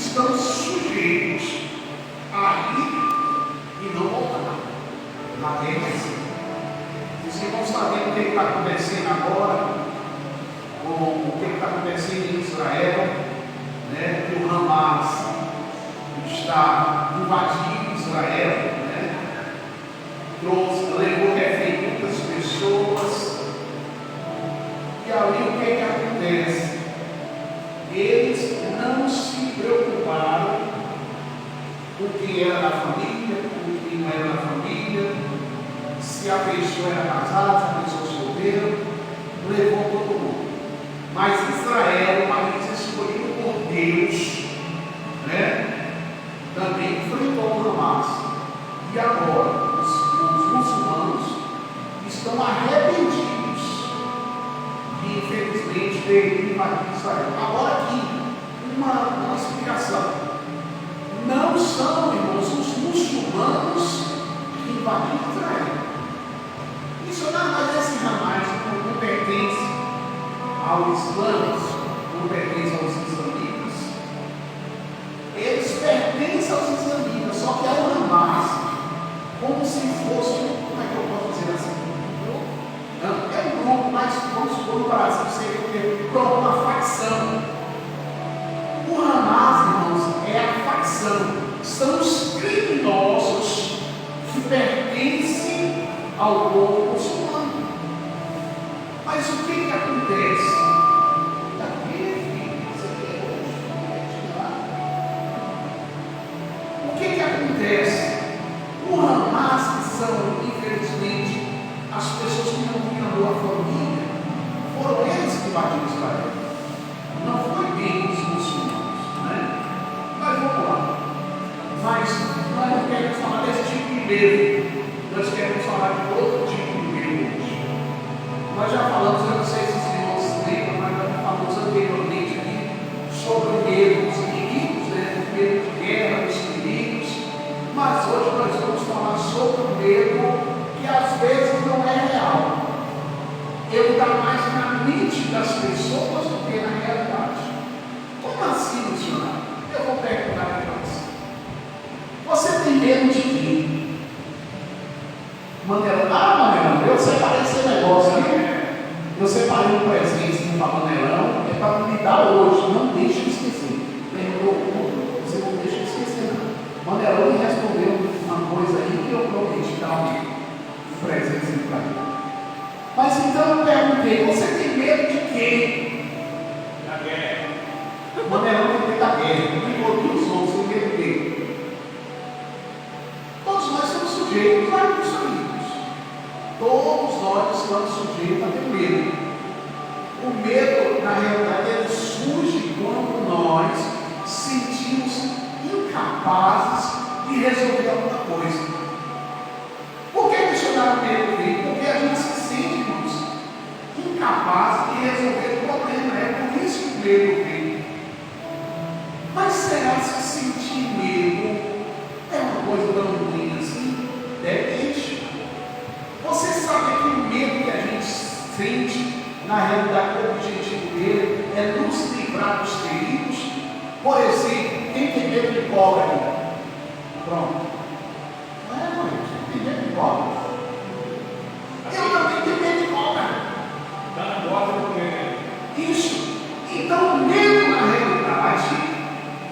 estão sujeitos a ir e não voltar. Na guerra é assim. Vocês não sabem o que está acontecendo agora, ou o que está acontecendo em Israel, né? Que o Hamas está invadindo Israel, né? Levou refém muitas pessoas. E ali o que acontece? Eles não se preocuparam com o que era na família, com o que não era na família, se a pessoa era casada, se a pessoa solteira, levou todo mundo. Mas Israel, o país escolhido por Deus, né, também enfrentou o Hamas. E agora, os muçulmanos estão arrependidos de, infelizmente, ter invadido Israel. Agora aqui, uma explicação. Não são, irmãos, os muçulmanos que invadiram Israel. Isso nada mais é esse Hamas, não pertence aos islâmicos, não pertence aos islamitas. Eles pertencem aos islamitas, só que é o Hamas, como se fosse, como é que eu posso dizer assim? Não, é um grupo, mas vamos supor no Brasil, seria uma facção. O Hamas, irmãos, é a facção, são os criminosos que pertencem ao povo muçulmano. Mas o que acontece? O que acontece? O Hamas, que são, infelizmente, as pessoas que não tinham boa família, foram eles que invadiram Israel. Não foi bem os muçulmanos, né? Mas vamos lá. Mas nós não queremos falar desse tipo de medo. Nós queremos falar de outro tipo de medo hoje. Nós já falamos, eu não sei se os irmãos se lembram, mas nós já falamos anteriormente aqui sobre o medo dos inimigos, né? O medo de guerra, dos inimigos. Mas hoje nós vamos falar sobre o medo que às vezes não é real. Ele está mais na mente das pessoas do que na realidade. Como assim, missionário? Eu vou perguntar para você. Você tem medo de quê? Manelão, eu separei esse negócio aqui. Eu separei um presente para Manelão, é para me dar hoje. Não deixe de esquecer. Você não deixa de esquecer, não. Manelão me respondeu uma coisa aí que eu prometi dar um presente para ele. Mas então eu perguntei, você tem medo de quem? Da guerra. Manelão tem medo da guerra. E outros outros têm medo dele. Todos nós somos sujeitos a isso aí. Todos nós estamos sujeitos a ter medo. O medo, na realidade, ele surge quando nós sentimos incapazes de resolver alguma coisa. Por que missionário medo vem? Porque a gente se sente, irmãos, incapaz de resolver o problema. É por isso que o medo vem. Mas será que sentir medo é uma coisa tão ruim assim? Depende. Você sabe que o medo que a gente sente, na realidade, o objetivo dele é nos livrar dos perigos. Por exemplo, quem tem medo de cobra aqui? Pronto. Não é, mãe? Tem medo de cobra? Eu também tenho medo de cobra. Está na bota do medo. Isso. Então, o medo, na realidade,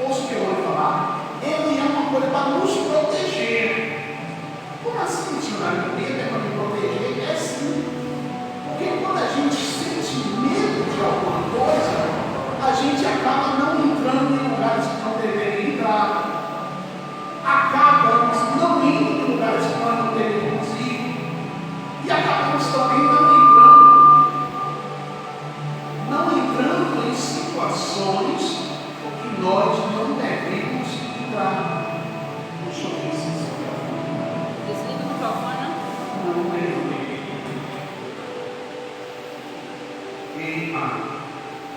ouça o que eu vou falar, ele é uma coisa para nos proteger. Como assim, missionário? O medo é para me proteger? É sim. Porque quando a gente sente medo de alguma coisa, a gente acaba não entrando em lugares que não deveria entrar. Acabamos não indo em lugares que nós não deveríamos ir. E acabamos também não entrando em situações que nós não devemos entrar. Deixa eu ver se isso é. Desliga o microfone. Não é.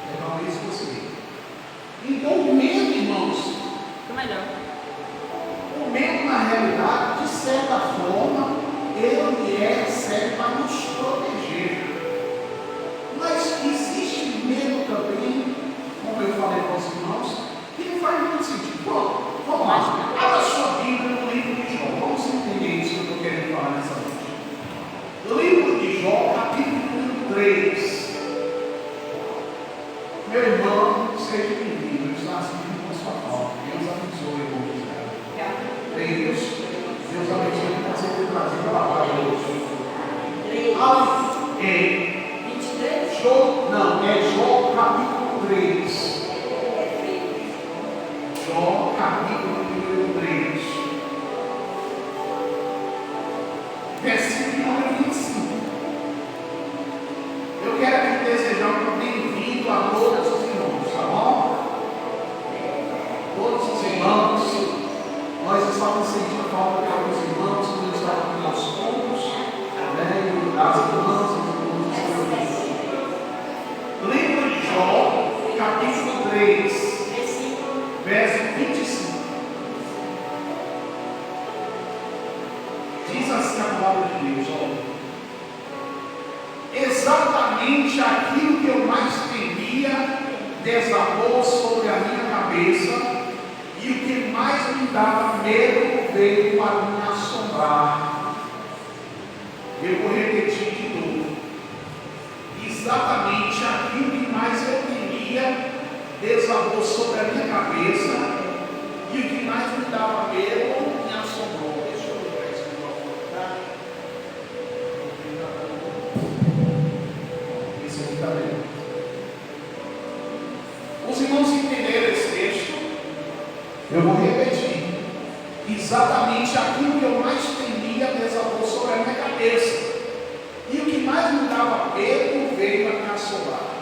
É talvez você. Então o medo, irmãos, Fica melhor. o medo na realidade, de certa forma, ele serve para nos proteger. Mas existe medo também, como eu falei para os irmãos, que não faz muito sentido. 3, Versículo verso 25. Diz assim a palavra de Deus, olha. Exatamente aquilo que eu mais temia desabou sobre a minha cabeça, e o que mais me dava medo veio para me assombrar. Eu vou repetir de novo. Exatamente aquilo que mais eu temia desabou sobre a minha cabeça, e o que mais me dava medo me assombrou. Deixa eu ligar esse microfone, tá? Esse aqui está bem. Os irmãos entenderam esse texto? Eu vou repetir. Exatamente aquilo que eu mais temia desabou sobre a minha cabeça, e o que mais me dava medo veio a me assombrar.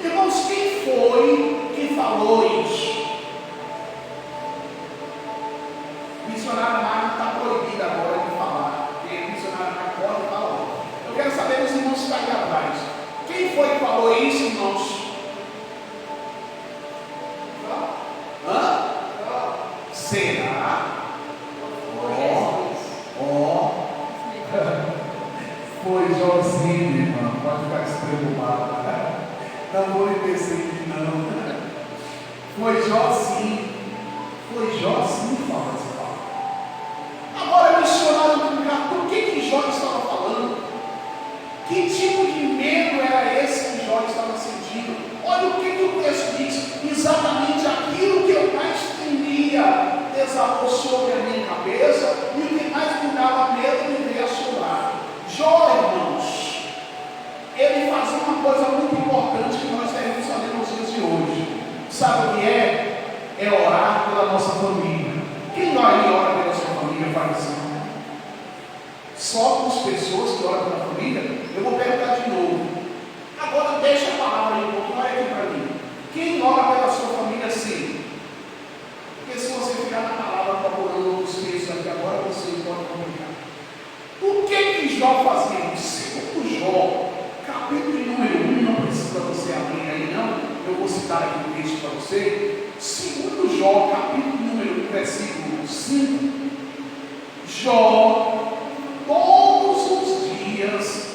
Irmãos, quem foi que falou isso? Missionário Mário está proibido agora de falar, porque missionário Mário pode falar. Eu quero saber dos irmãos que estão aí atrás. Quem foi que falou isso, irmãos? Será? Foi Josinho, irmão. Pode ficar despreocupado. Não vou lhe perseguir, não. Foi Josinho. Foi Josinho que falou essa palavra. Agora, missionário do que Jó estava falando? Que tipo de medo era esse que Jó estava sentindo? Olha o que o texto diz. Exatamente aquilo que eu mais temia desabou sobre a minha cabeça, e o que mais me dava medo me veio assombrar. Jó, irmãos, ele fazia uma coisa muito importante que nós devemos fazer nos dias de hoje. Sabe o que é? É orar pela nossa família. Quem vai ora pela sua família faz assim? Só com as pessoas que oram pela família? Eu vou perguntar de novo. Agora deixa a palavra aí um pouco, olha aqui para mim. Quem ora pela sua família sim? Porque se você ficar na palavra procurando outros textos aqui agora, você pode complicar. O que Jó fazia? Segundo Jó, capítulo número 1, não precisa você abrir aí não, eu vou citar aqui o texto para você. Segundo Jó, capítulo número 1, versículo 5, Jó, todos os dias,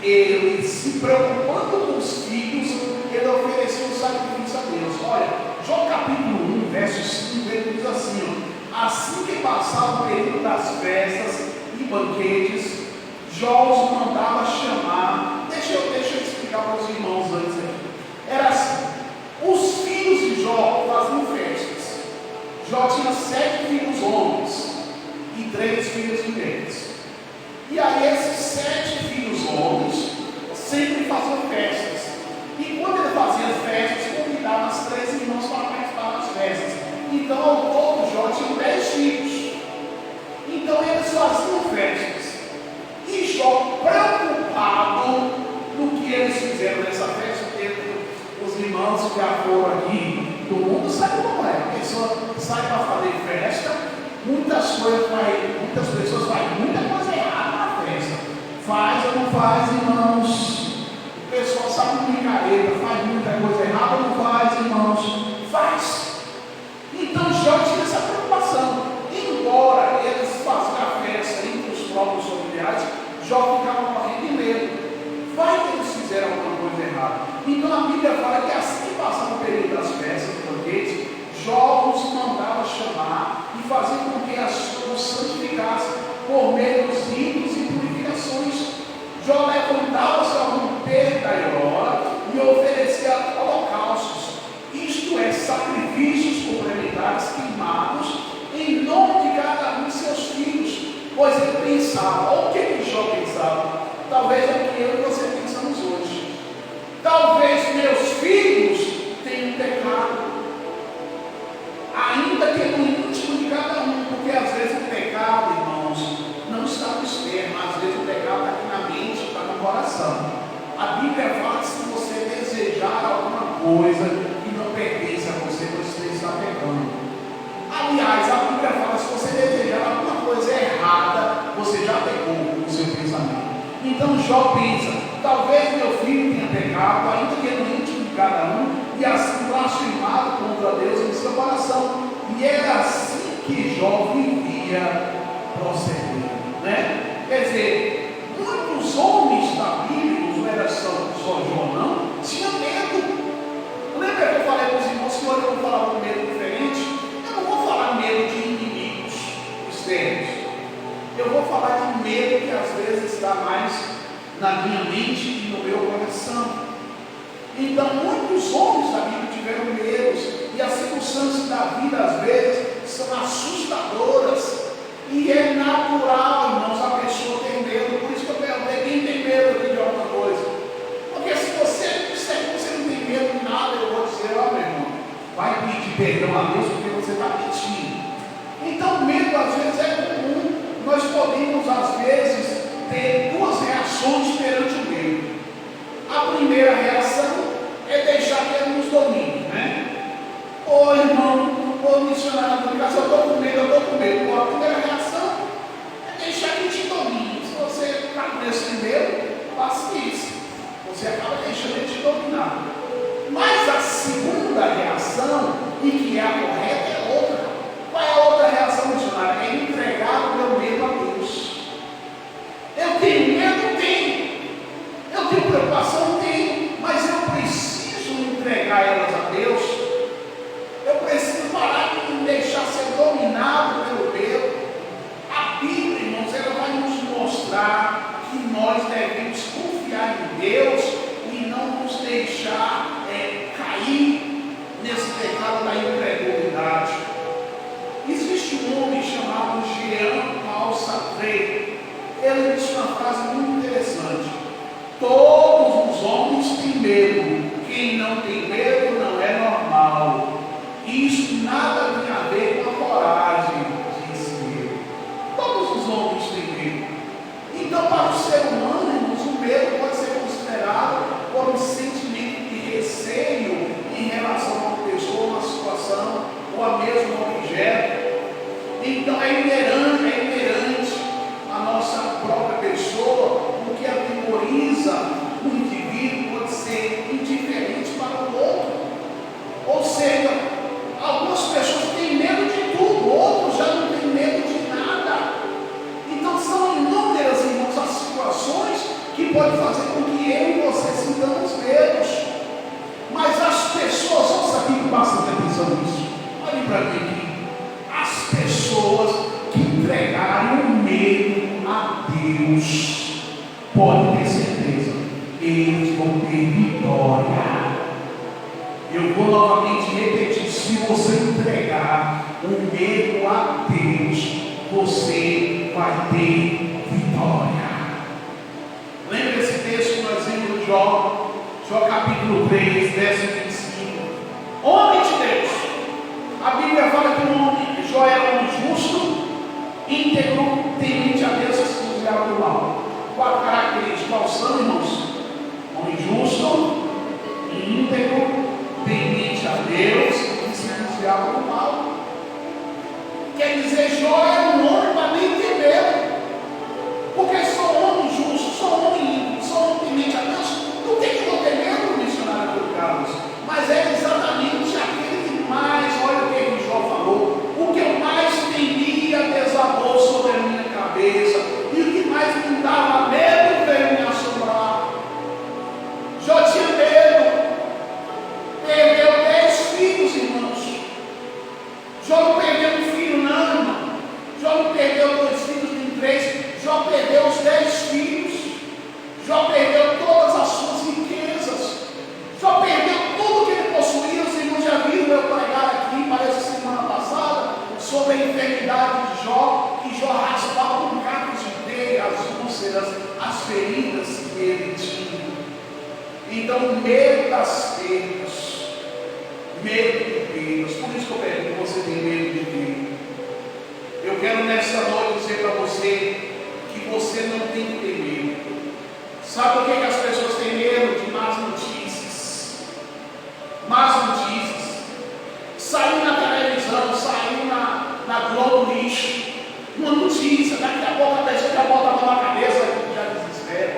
ele se preocupando com os filhos, ele ofereceu um sacrifício a Deus. Olha, Jó capítulo 1, verso 5, ele diz assim, ó, assim que passava o período das festas e banquetes, Jó os mandava chamar. Deixa eu explicar para os irmãos antes aqui. Era assim, os filhos de Jó faziam festas. Jó tinha 7 filhos homens e 3 filhas mulheres. E aí esses 7 filhos homens sempre faziam festas. E quando ele fazia as festas, convidava as 3 irmãs para participar das festas. Então ao todo Jó tinha 10 filhos. Então eles faziam festas. E Jó, preocupado no que eles fizeram nessa festa, os irmãos que já foram aqui, todo mundo sabe como é. A pessoa sai para fazer festa, muitas pessoas fazem muita coisa errada na festa. Faz ou não faz, irmãos? O pessoal sabe picareta, faz muita coisa errada ou não faz, irmãos? Faz. Então Jó tinha essa preocupação. Embora eles faziam a festa entre os próprios familiares, Jó ficava morrendo de medo. Vai que eles fizeram alguma coisa errada. Então a Bíblia fala que assim que passava o período das festas, dos banquetes, Jó os mandava chamar e fazer com que os santificassem por meio dos ritos e purificações. Jó levantava-se ao romper da aurora e oferecia holocaustos, isto é, sacrifícios complementares queimados em nome de cada um de seus filhos, pois ele pensava, olha o que Jó pensava, talvez é o que eu e você pensamos hoje, talvez meus filhos tenham pecado, ainda que no íntimo de cada um, porque às vezes o pecado, irmãos, não está no externo, às vezes o pecado está aqui na mente, está no coração. A Bíblia fala que se você desejar alguma coisa que não pertence a você, você está pecando. Aliás, a Bíblia fala que se você desejar alguma coisa errada, você já pecou no seu pensamento. Então Jó pensa, talvez meu filho tenha pecado, ainda que no íntimo de cada um, e assim blasfemado E era assim que Jó vivia procedendo, né? Quer dizer, muitos homens da Bíblia, não era só Jó não, tinham medo. Lembra que eu falei para os irmãos que hoje eu vou falar um medo diferente? Eu não vou falar medo de inimigos externos. Eu vou falar de medo que às vezes está mais na minha mente e no meu coração. Então, muitos homens da Bíblia tiveram medos, e as circunstâncias da vida, às vezes, são assustadoras, e é natural, irmãos, a pessoa ter medo. Por isso que eu perguntei: quem tem medo aqui de alguma coisa? Porque se você disser que você não tem medo de nada, eu vou dizer: ó, meu irmão, vai pedir perdão a Deus, porque você está mentindo. Então, medo às vezes é comum. Nós podemos, às vezes, ter duas reações perante o medo. A primeira reação é deixar que ele nos domine, né? Ô irmão, ô missionário, eu estou com medo, eu estou com medo. A primeira reação é deixar que te domine. Se você está com esse medo, faça isso. Você acaba deixando ele te dominar. Mas a segunda reação, e que é a correta, é outra. Qual é a outra reação, missionário? É entregar o meu medo a Deus. Eu tenho medo? Tenho. Eu tenho preocupação? Tenho. Mas eu preciso entregar elas a Deus. Eu preciso parar de me deixar ser dominado pelo medo. A Bíblia, irmãos, ela vai nos mostrar que nós devemos confiar em Deus e não nos deixar cair nesse pecado da incredulidade. Existe um homem chamado Jean Paul Sartre. Ele disse uma frase muito interessante: todos os homens têm medo. Quem não tem medo não é normal. Isso nada tem a ver com a coragem, disse ele. Todos os homens têm medo. Então, para o ser humano, irmãos, o medo pode ser considerado como um sentimento de receio em relação a uma pessoa, uma situação, ou a mesmo objeto. Então é inerente à nossa própria pessoa, o que atemoriza o indivíduo pode ser indiferente para o outro. Ou seja, algumas pessoas têm medo de tudo, outros já não têm medo de nada. Então são inúmeras, irmãos, as situações que podem fazer com que eu e você sintamos medos. Mas as pessoas, ouça aqui com bastante atenção nisso. Olhem para mim aqui. As pessoas que entregaram o medo a Deus, podem ter certeza, eles vão ter vitória. Eu vou novamente repetir: se você entregar o medo a Deus, você vai ter vitória. Lembra esse texto que nós vimos de Jó? Jó capítulo 3, verso 25. Homem de Deus. A Bíblia fala que o homem, Jó era um homem justo, íntegro, temente a Deus, que se desviava do mal. Qual a característica? Qual são, irmãos? Homem justo, íntegro, temente a Deus, que se desviava do mal. Quer dizer, Jó era um homem para nem ter medo. Porque sou homem justo, sou homem íntegro, sou homem temente a Deus. Não tem que eu ter medo, missionário do Carlos. Mas é exatamente aquele que mais, olha o que Jó falou, o que eu mais temia desabou sobre a minha cabeça, e o que mais me dava medo veio me assombrar. Jó tinha medo, perdeu 10 filhos, irmãos. Jó não perdeu um filho, não, irmão. Jó não perdeu 2 filhos, nem 3. Jó perdeu os 10 filhos. Jó perdeu todas as suas riquezas. Jó perdeu tudo que ele possuía. Os irmãos já viram eu pregar aqui, parece semana passada, sobre a enfermidade de Jó, que Jó raspava com cacos de teia as úlceras, as feridas que ele tinha. Então, medo das perdas, medo de perdas. Por isso que eu pergunto: você tem medo de quê? Eu quero nessa noite dizer para você que você não tem que ter medo. Sabe por que as pessoas têm medo? De más notícias. Más notícias. Saiu na televisão, saiu na Globo Lixo, uma notícia, daqui a pouco a pessoa já bota a mão na cabeça e já desespera.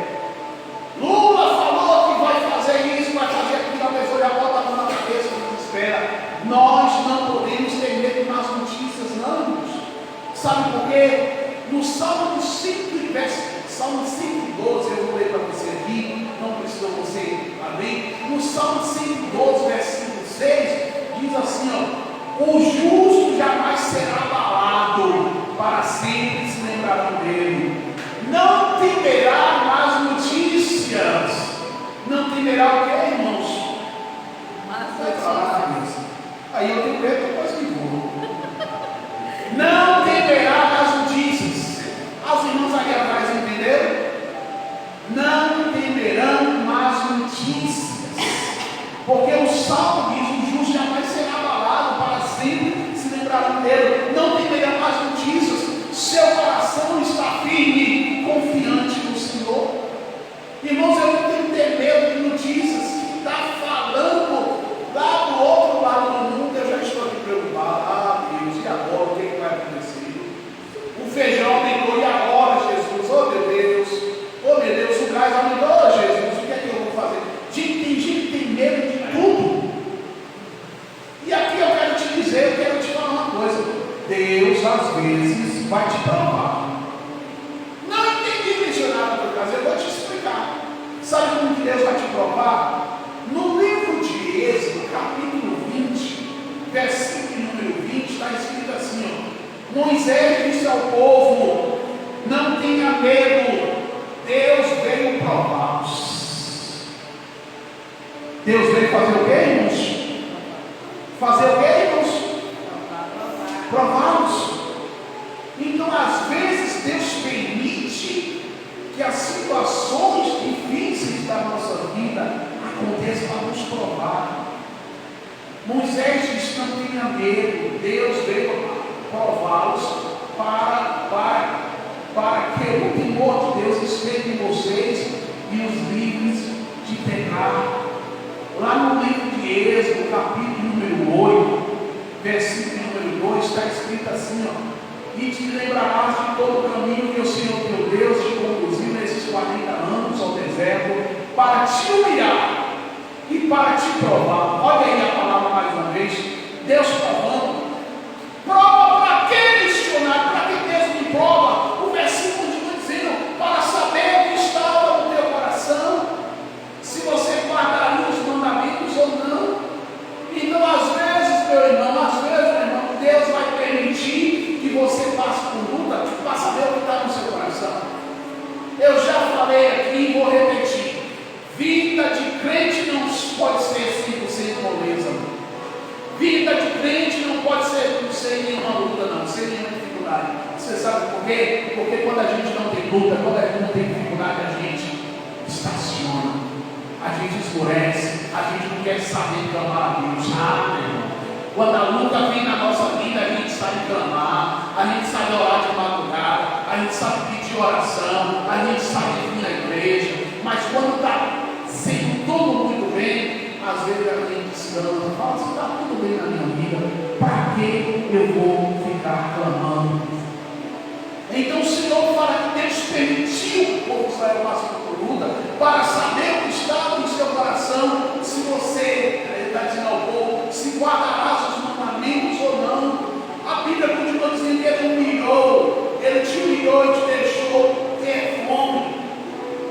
Lula falou que vai fazer isso, vai fazer aquilo, a pessoa já bota a mão na cabeça e desespera. Nós não podemos ter medo de más Sabe por quê? No Salmo 5, Salmo 112, eu vou ler para você aqui, não precisa você abrir. No Salmo 112, versículo 6, diz assim: ó, o justo jamais será abalado, para sempre se lembrarão dele. Não temerá más notícias. Não temerá o que, irmãos? Aí eu tenho medo, depois que vou. Não temerá más notícias. Os irmãos ali atrás entenderam? Não temerão más notícias. Porque o Salmo diz: o justo jamais será abalado, para sempre se lembrarão dele. Não temerão más notícias. Seu coração está firme, confiante no Senhor. Irmãos, eu não tenho que ter medo de notícias que está falando lá do outro lado do mundo. Eu já estou aqui preocupado. Ah, Deus, e agora? O que vai acontecer? O feijão aumentou, e agora, Jesus? Oh, meu Deus! Oh, meu Deus, o gás aumentou, oh, Jesus, o que é que eu vou fazer? Tem gente que tem medo de tudo. E aqui eu quero te dizer, eu quero te falar uma coisa. Deus, às vezes, vai te provar. Não entendi, missionário, por acaso, eu vou te explicar. Sabe como que Deus vai te provar? No livro de Êxodo, capítulo 20, versículo número 20, está escrito assim, ó: Moisés disse ao povo: não tenha medo, Deus veio prová-los. Deus veio fazer o que, irmãos? Fazer o que, irmãos? Prová-los. Então, às vezes, Deus permite que as situações difíceis da nossa vida aconteçam para nos provar. Moisés disse: não tenha medo, Deus veio prová-los para que o temor de Deus esteja em vocês e os livres de pecar. Lá no livro de Êxodo, capítulo número 8, versículo número 2, está escrito assim, ó: e te lembrarás de todo o caminho que o Senhor teu Deus te conduziu nesses 40 anos ao deserto, para te humilhar e para te provar. Olha aí a palavra mais uma vez, Deus provando. Prova para quê, missionário? Para que Deus me prova? O versículo continua dizendo: para saber o que estava no teu coração, se você guardaria os mandamentos ou não. Então, às vezes, meu irmão, Deus vai permitir que você passe por luta para saber o que está no seu coração. Eu já falei aqui e vou repetir: vida de crente não pode ser 100% moleza. Vida de crente não pode ser sem nenhuma luta, não, sem nenhuma dificuldade. Você sabe por quê? Porque quando a gente não tem luta, quando a gente não tem dificuldade, a gente estaciona, a gente escurece, a gente não quer saber clamar a Deus. Quando a luta vem na nossa vida, a gente sabe clamar, a gente sabe orar de madrugada, a gente sabe pedir oração, a gente sabe vir na igreja. Mas quando está sendo tudo muito bem, às vezes a gente descansa, fala assim: está tudo bem na minha vida, para que eu vou ficar clamando? Então o Senhor fala que Deus permitiu que o povo de Israel passar por luta, para saber o que estava no seu coração, se você, ele está dizendo ao povo, se guardarás os mandamentos ou não. A Bíblia continua dizendo que ele humilhou, ele te humilhou e te deixou ter fome.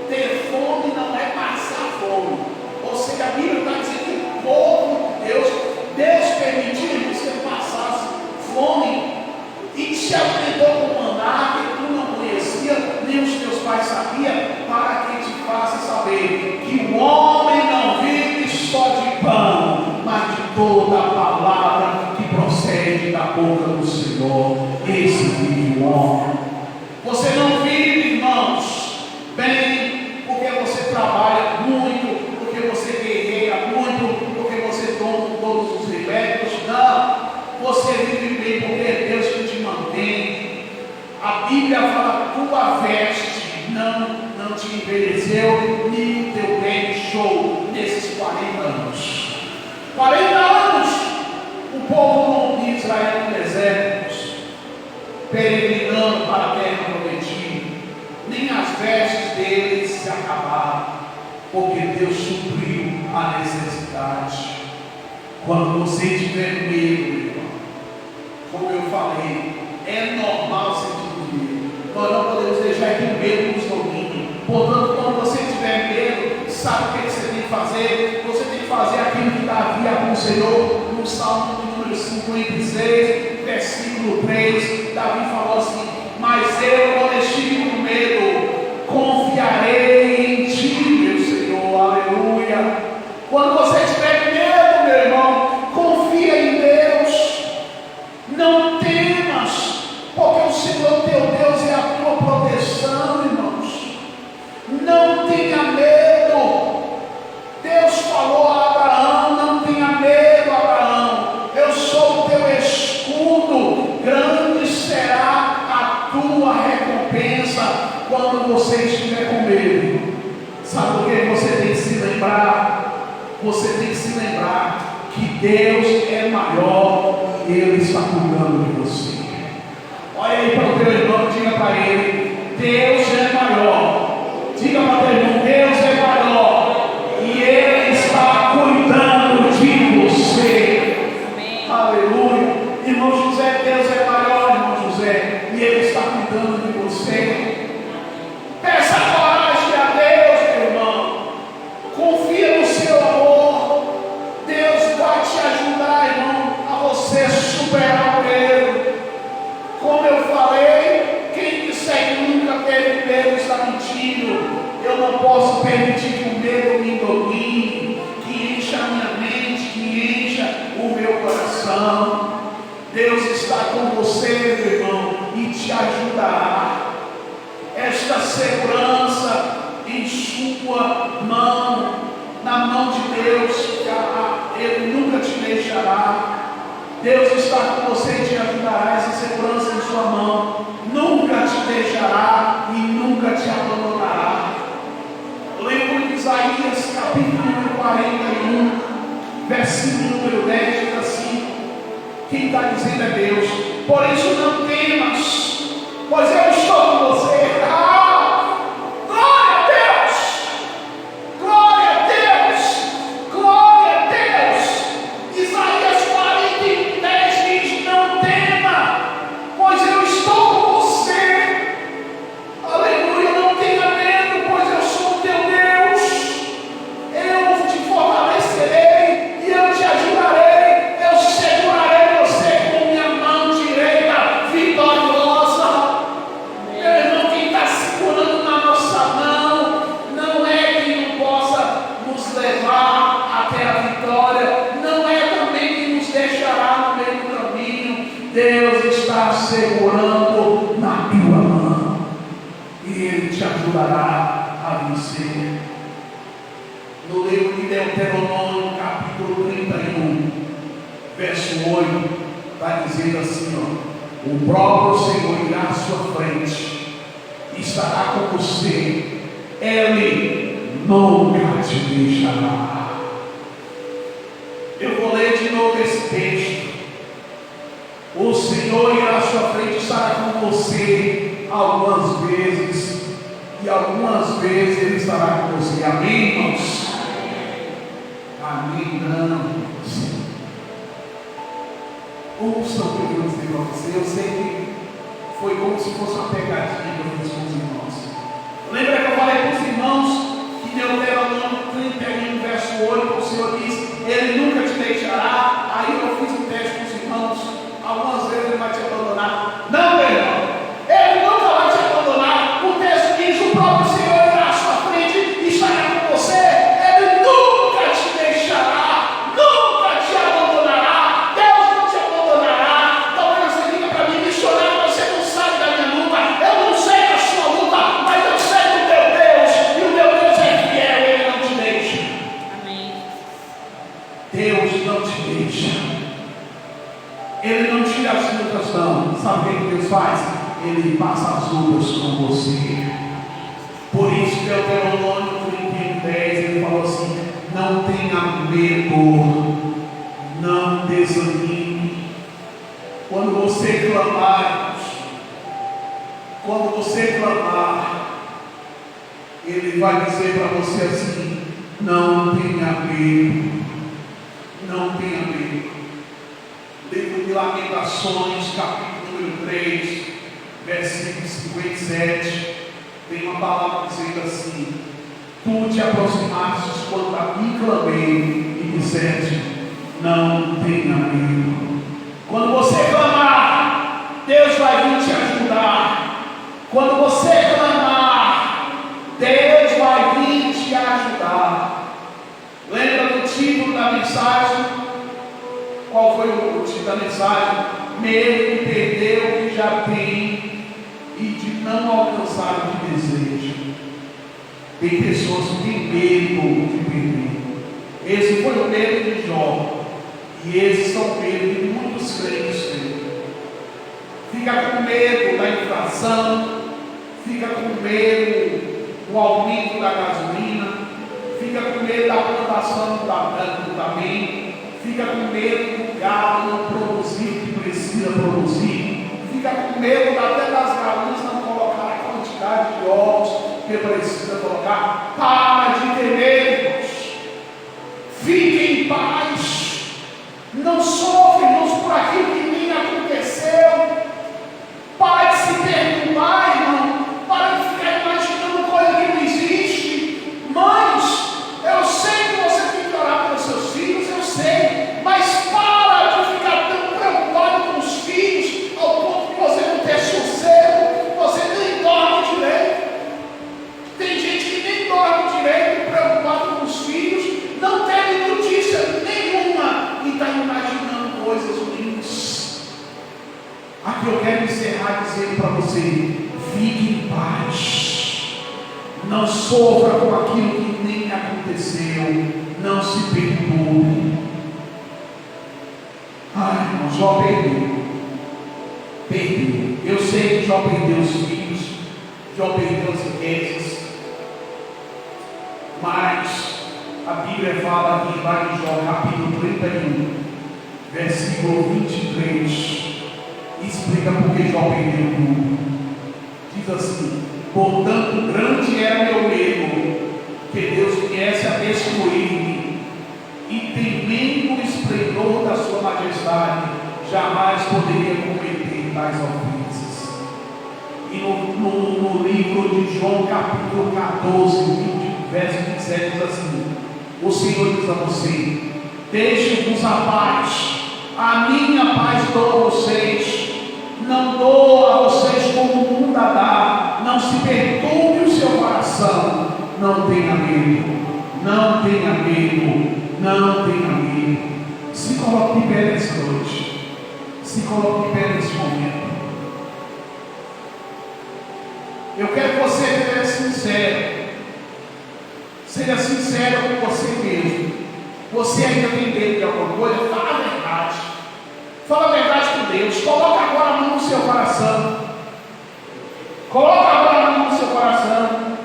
Ter fome não é passar fome. Ou seja, a Bíblia está dizendo que o povo de Deus permitiu que você passasse fome e te alimentou com maná que tu não conhecia, nem os teus pais sabiam, para que te faça saber que o homem não vive só de pão, mas de toda a palavra que procede da boca do Senhor. Esse vive o homem. Você não vive, irmãos, bem porque você trabalha muito, porque você guerreia muito, porque você toma todos os remédios. Não, você vive bem porque é Deus que te mantém. A Bíblia fala: tua veste não te envelheceu, nem o teu pé inchou nesses 40 anos. 40 anos o povo de Israel no deserto, peregrinando para a terra prometida. Nem as vestes deles se acabaram, porque Deus supriu a necessidade. Quando você tiver medo, irmão, como eu falei, é normal Senhor, no Salmo número 56, versículo 3, Davi falou assim: mas eu, quando estive com medo, confiarei em Ti, meu Senhor, aleluia. Quando você tiver medo, meu irmão, confia em Deus, não temas, porque o Senhor teu Deus é a tua proteção, irmãos. Não tenha medo. Deus falou a Abraão: não tenha medo, Abraão, eu sou o teu escudo, grande será a tua recompensa quando você estiver com medo. Sabe por que você tem que se lembrar? Você tem que se lembrar que Deus é maior e Ele está cuidando de você. Olha aí para o teu irmão, diga para ele: Deus é maior. Diga para o teu irmão: Deus é maior e Ele está cuidando de você. Amém. Aleluia. Irmão José, Deus é maior, irmão José, e Ele está cuidando de você. Peça coragem a Deus, meu irmão. Confia no seu amor. Deus vai te ajudar, irmão, a você superar o medo. Como eu falei, quem disser que nunca teve medo está mentindo. Eu não posso permitir que o medo me domine, que encha a minha mente, que encha o meu coração. Deus está com você, meu irmão, e te ajudará. Esta segurança em sua mão, na mão de Deus, Ele nunca te deixará. Deus está com você e te ajudará. Essa segurança em sua mão nunca te deixará e nunca te abandonará. O livro de Isaías, capítulo número 41, versículo número 10, diz assim: quem está dizendo é Deus. Por isso não temas, pois eu estou com você. Glória a Deus! Glória a Deus! Glória a Deus! Isaías 40, 10 diz: não tema, pois eu estou com você. Aleluia, não tenha medo, pois eu sou o teu Deus. Eu te fortalecerei e eu te ajudarei. Eu segurarei você com minha mão direita vitoriosa. Meu irmão, quem está segurando na nossa mão não é quem não possa nos levar até a vitória, não é também quem nos deixará no meio do caminho. Deus está segurando na tua mão e Ele te ajudará a vencer. No livro de Deuteronômio, capítulo 31, verso 8, está dizendo assim: ó, o próprio Senhor irá à sua frente, estará com você, Ele nunca te deixará. Eu vou ler de novo esse texto. O Senhor irá à sua frente, estará com você algumas vezes, e algumas vezes Ele estará com você. Amém, irmãos? Amém, não. Ouça o que eu vou dizer para você. Eu sei que foi como se fosse uma pegadinha que eu fiz com os irmãos. Lembra que eu falei para os irmãos que Deuteronômio 31, verso 8, o Senhor diz: Ele nunca te deixará. Aí eu fiz um teste com os irmãos. Algumas vezes Ele vai te abandonar. Não, meu irmão, Ele nunca vai te abandonar. O texto diz: o próprio Senhor irá à sua frente e estará com você. Ele nunca te deixará, nunca te abandonará. Deus não te abandonará. Talvez você diga para mim: missionário, você não sabe da minha luta. Eu não sei da sua luta, mas eu sei do teu Deus, e o meu Deus é fiel, Ele não te deixa. Amém. Deus não te deixa. Ele não tira as lutas, não. Sabe o que Deus faz? Ele passa as lutas com você. Por isso, Deuteronômio 31, 10, ele falou assim: não tenha medo, não desanime. Quando você clamar, Ele vai dizer para você assim: não tenha medo, não tenha medo. Livro de Lamentações, capítulo número 3, versículo 57, tem uma palavra dizendo assim: tu te aproximaste quando a mim clamei e disseste: Não tenha medo. Quando você clamar, Deus vai vir te ajudar. Quando você clamar, Deus vai vir te ajudar. Lembra do título da mensagem? Qual foi o título da mensagem? Medo de perder o que já tem e de não alcançar o que deseja. Tem pessoas que têm medo de perder. Esse foi o medo de Jó. E esses são o medo de muitos crentes têm. Fica com medo da inflação, fica com medo do aumento da gasolina, fica com medo da plantação do também, fica com medo do gado não produzir o que precisa produzir, fica com medo até das galinhas não colocar a quantidade de ovos que precisa colocar. Para de ter medo, fique em paz. Não sofre, irmãos, por aquilo que nem aconteceu. Para de se perturbar, irmão. Para de ficar imaginando coisa que não existe. Mães, eu sei que você tem que orar pelos seus filhos, eu sei. Mas para de ficar tão preocupado com os filhos, ao ponto que você não ter sossego, você nem dorme direito. Tem gente que nem dorme direito, preocupado com os filhos, não tem notícia nenhuma e está imaginando coisas ruins. Aqui eu quero encerrar dizendo para você: fique em paz, não sofra com aquilo que nem aconteceu, não se perturbe. Ai, irmão, Jó perdeu. Eu sei que Jó perdeu os filhos, Jó perdeu as riquezas, mas a Bíblia fala aqui lá em Jó, capítulo 31, versículo 23, explica por que Jó perdeu tudo. Diz assim: portanto, grande era meu medo, que Deus viesse a destruir-me, e temendo o esplendor da sua majestade, jamais poderia cometer tais ofensas. E no livro de João, capítulo 14, verso 27, diz assim: o Senhor diz a você: deixe-vos a paz, a minha paz dou a vocês, não dou a vocês como o mundo a dá. Não se perturbe o seu coração, não tenha medo, não tenha medo, não tenha medo. Se coloque de pé nessa noite, se coloque de pé nesse momento. Eu quero que você seja sincero. Seja sincero com você mesmo. Você ainda tem medo de alguma coisa? Fala a verdade. Fala a verdade com Deus. Coloca agora a mão no seu coração. Coloca agora a mão no seu coração.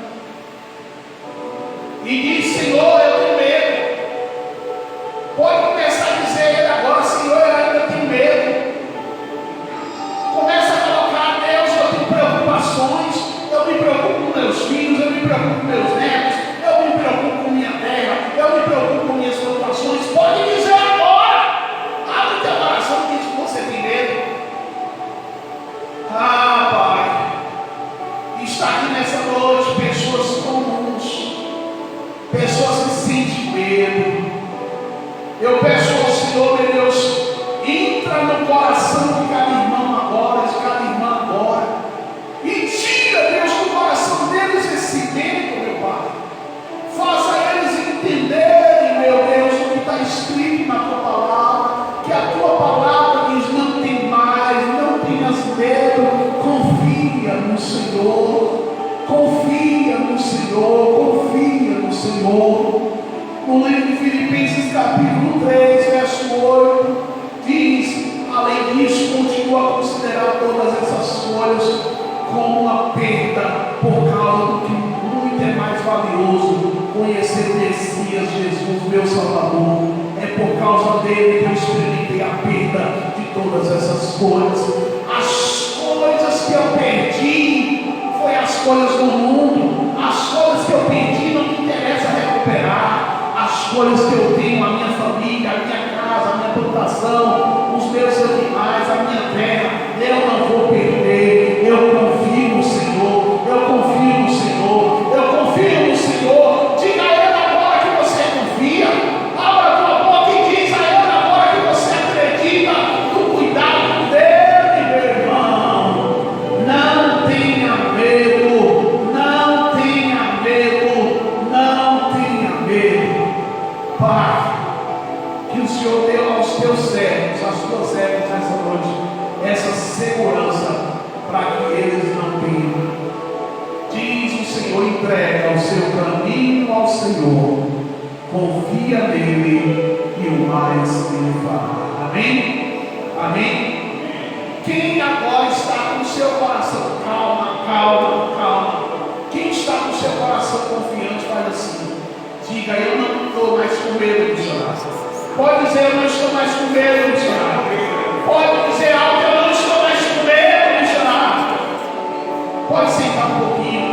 E diz: Senhor, eu tenho medo. Pode começar a dizer a Ele agora: Senhor, eu ainda tenho medo. Começa a colocar: Deus, eu tenho preocupações. Eu me preocupo com meus filhos, eu me preocupo com meus netos, eu me preocupo com minha terra, eu me preocupo com minhas preocupações. Pode dizer agora. Abre teu coração e diz que você tem medo. Ah, Pai, está aqui nessa noite pessoas comuns, pessoas que sentem medo. Eu peço ao Senhor, meu Deus, entra no coração de cada irmão agora, de cada irmã agora, e tira, Deus, do coração deles esse medo, meu Pai. Faça eles entenderem, meu Deus, o que está escrito na Tua palavra, que a Tua palavra diz: não tem mais, não tenhas medo, confia no Senhor, confia no Senhor, confia no Senhor. No livro de Filipenses, capítulo 3, verso 8, diz: além disso, continua a considerar todas essas coisas como uma perda, por causa do que muito é mais valioso, conhecer o Messias Jesus, meu Salvador. É por causa dele que eu experimentei a perda de todas essas coisas. As coisas que eu perdi foi as coisas do mundo. As coisas que eu perdi não me interessa recuperar. As coisas que eu tenho, a minha família, a minha casa, a minha plantação, os meus animais, a minha terra, eu não vou perder. Eu confio no Senhor, eu confio no Senhor, eu confio no Senhor. Diga a Ele agora que você confia. Abra a tua boca e diz a Ele agora caminho ao Senhor, confia nele e o mais ele fará. Amém? Amém? Quem agora está com o seu coração? Calma, calma, calma. Quem está com o seu coração confiante, faz assim. Diga, eu não estou mais com medo de chorar. Pode dizer, eu não estou mais com medo de chorar. Pode dizer algo, eu não estou mais com medo de chorar. Pode sentar um pouquinho.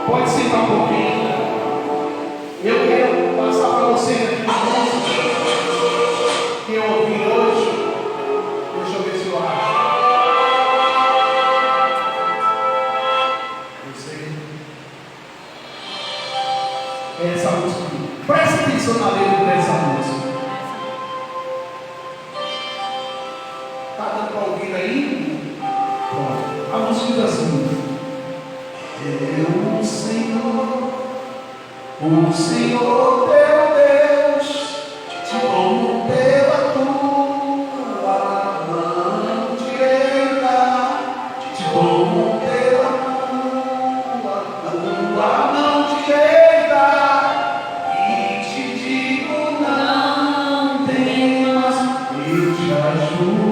Pode sentar um pouquinho. Eu quero passar para vocês aqui uma música que eu ouvi hoje. Deixa eu ver se eu acho. Essa música. Presta atenção na letra dessa música. Está dando para ouvir aí? Pronto. A música diz assim: Eu, o Senhor teu Deus, te louvo pela tua mão direita, te louvo pela tua mão direita, e te digo: não temas, eu te ajudo,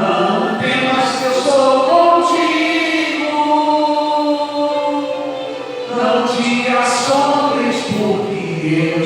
não temas que eu sou contigo, não te assombres, porque eu